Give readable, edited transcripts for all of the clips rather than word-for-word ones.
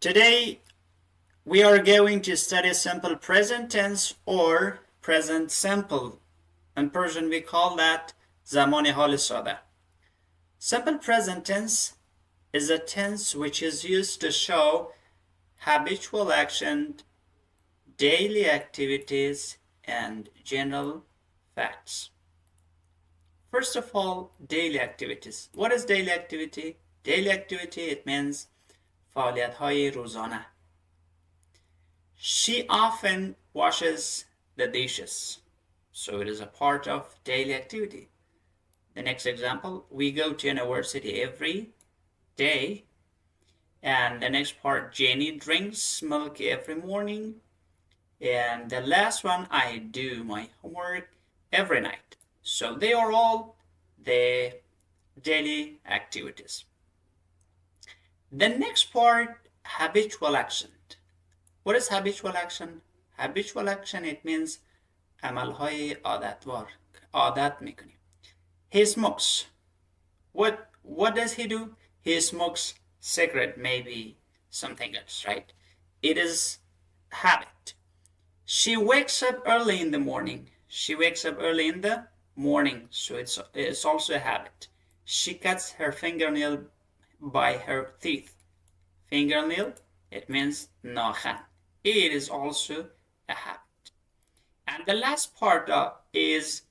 Today we are going to study simple present tense or present simple. In Persian we call that زمان حال ساده. Simple present tense is a tense which is used to show habitual action, daily activities, and general facts. First of all, daily activities. What is daily activity? Daily activity, it means فعالیت‌های روزانه. She often washes the dishes, so it is a part of daily activity. The next example, we go to university every day. And the next part, Jenny drinks milk every morning. And the last one, I do my homework every night. So they are all the daily activities. The next part, habitual action. What is habitual action? Habitual action, it means عملهای عادتوار. عادت میکنیم. He smokes. What does he do? He smokes cigarette, maybe something else, right? It is habit. She wakes up early in the morning. She wakes up early in the morning, so it's also a habit. She cuts her fingernail by her teeth. Fingernail, it means ناخن. It is also a habit. And the last part is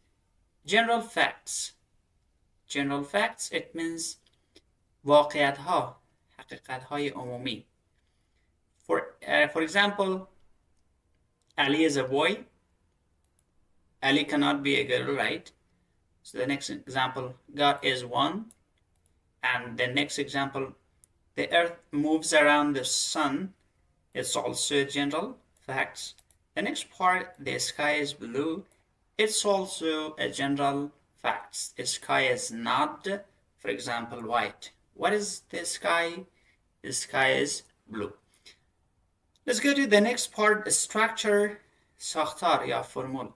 general facts. General facts, it means واقعیت‌ها، حقیقت‌های عمومی. For example, Ali is a boy. Ali cannot be a girl, right? So the next example, God is one. And the next example, the earth moves around the sun. It's also general facts. The next part, the sky is blue. It's also a general facts. The sky is not, for example, white. What is the sky? The sky is blue. Let's go to the next part, structure, ساختار یا فرمول.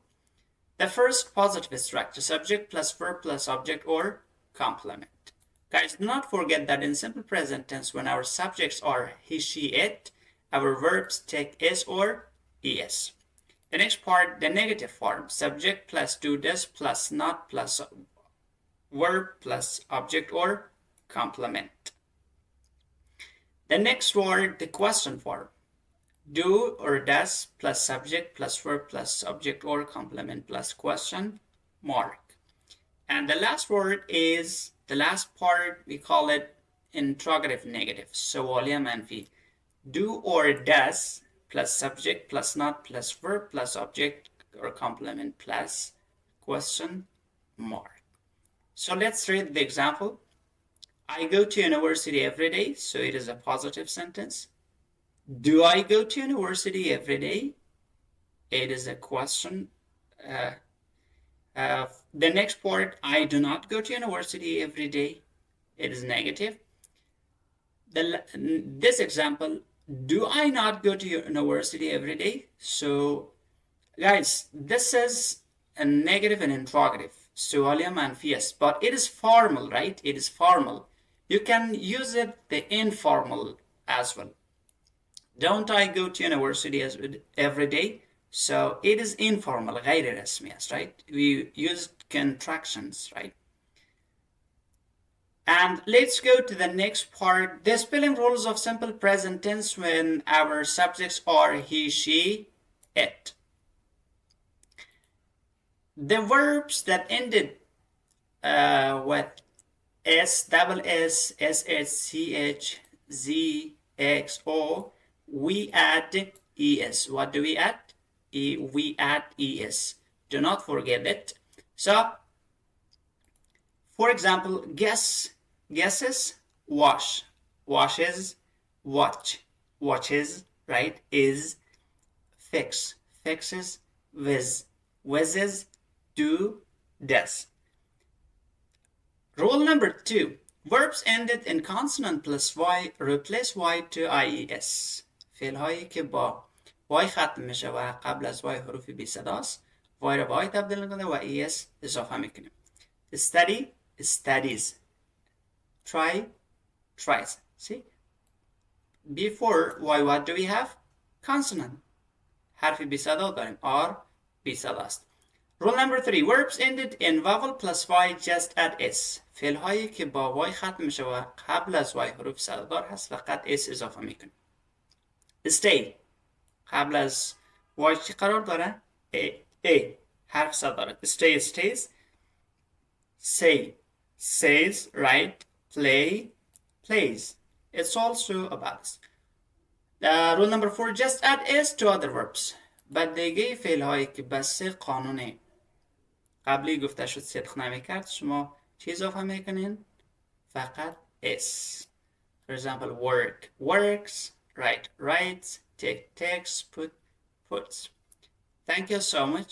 The first, positive structure, subject plus verb plus object or complement. Guys, do not forget that in simple present tense, when our subjects are he, she, it, our verbs take s or es. The next part, the negative form, subject plus do this plus not plus verb plus object or complement. The next word, the question form, do or does plus subject plus verb plus object or complement plus question mark. And the last word is, the last part, we call it interrogative negative, سوالی منفی. Do or does plus subject plus not plus verb plus object or complement plus question mark. So let's read the example. I go to university every day, so it is a positive sentence. Do I go to university every day? It is a question. The next part, I do not go to university every day. It is negative. This example, do I not go to university every day? So, guys, this is a negative and interrogative. سوالی منفی است. But it is formal, right? It is formal. You can use it the informal as well. Don't I go to university every day? So it is informal, غير رسمي, right? We use contractions, right? And let's go to the next part, the spelling rules of simple present tense when our subjects are he, she, it. The verbs that ended with S, double S, SH, CH, Z, X, O, we add ES. What do we add? We add ES. Do not forget it. So, for example, guesses, wash, washes, watch, watches, right? Is, fix, fixes, whizzes, do, does. Rule number 2. Verbs ended in consonant plus Y replace Y to IES. فعل هایی که با Y ختم میشه و قبل از Y حروف بی صداست Y رو با Y تبدیل میکنه و ES اضافه میکنیم. Study, studies. Try, tries. See? before y what do we have? consonant. حرف بی صدا داریم. r بی صدا است. Rule number 3. Verbs ended in vowel plus y just add s. فعل هایی که با y ختم میشه و قبل از y حروف صدادار هست فقط s اضافه میکنیم. Stay قبل از y چی قرار داره؟ a حرف صدا داره. Stay stays. Say says. Write play plays. It's also about this. Rule number 4. Just add s to other verbs. بدیگه فعل هایی که بس قانون قبلی گفته شد صدق نمیکرد شما چی اضافه میکنین؟ فقط s. For example, work works, write writes, take takes, put puts. Thank you so much.